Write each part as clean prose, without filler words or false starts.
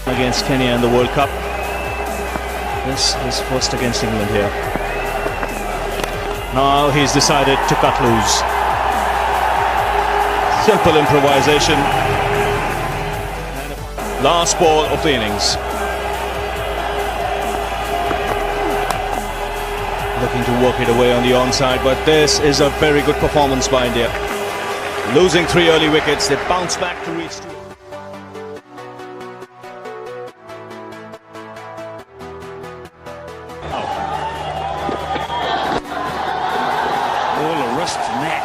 against Kenya in the World Cup. This is first against England here. Now he's decided to cut loose. Simple improvisation. Last ball of the innings. Looking to work it away on the onside, but this is a very good performance by India. Losing 3 early wickets, they bounce back to reach 2. All a wrist from that.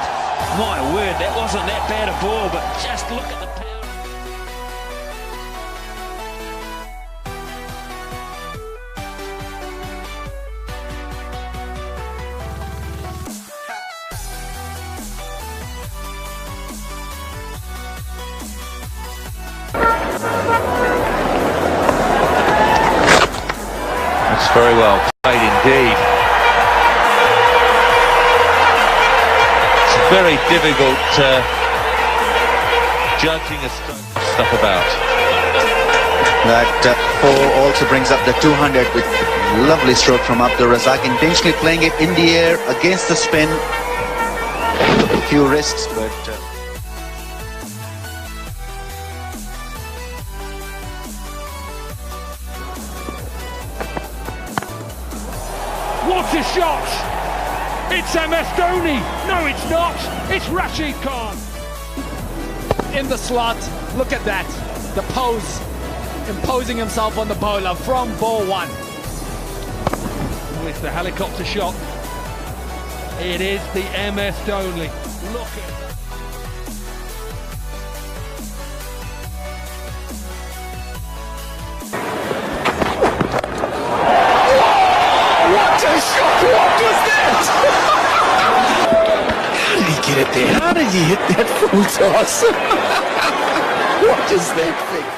My word, that wasn't that bad a ball, but just look at the power. That's very well played indeed. It's very difficult judging stuff about. That 4 also brings up the 200 with lovely stroke from Abdur Razak, intentionally playing it in the air against the spin. A few risks, but What a shot! It's MS Dhoni! No, it's not! It's Rashid Khan! In the slot, look at that. The pose, imposing himself on the bowler from ball 1. With the helicopter shot, it is the MS Dhoni. Look at it. What was that? How did he get it there? How did he hit that full toss? What is that thing?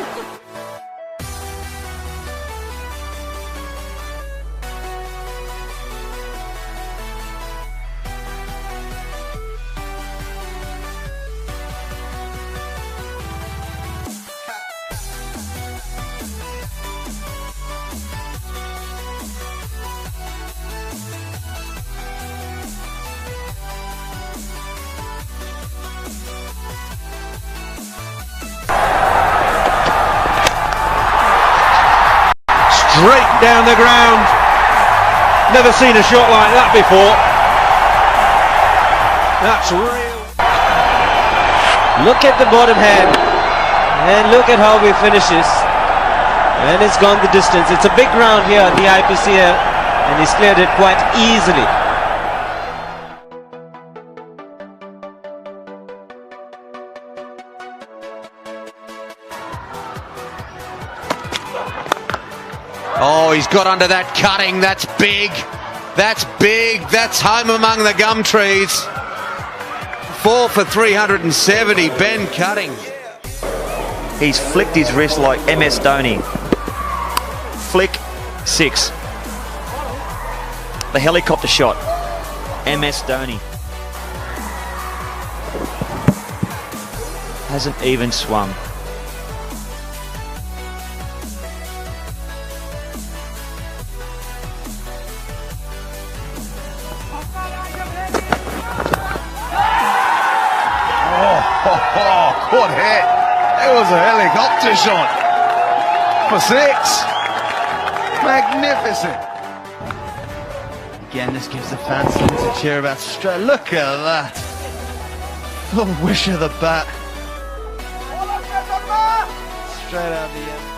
Straight down the ground. Never seen a shot like that before. That's real. Look at the bottom hand. And look at how he finishes. And it's gone the distance. It's a big ground here at the IPC here, and he's cleared it quite easily. Oh, he's got under that cutting. That's big. That's big. That's home among the gum trees. 4 for 370. Ben Cutting. He's flicked his wrist like MS Dhoni. Flick 6. The helicopter shot. MS Dhoni. Hasn't even swung. What hit! It was a helicopter shot for 6. Magnificent. Again, this gives the fans something to cheer about. Straight, look at that. The wish of the bat. Straight out the end.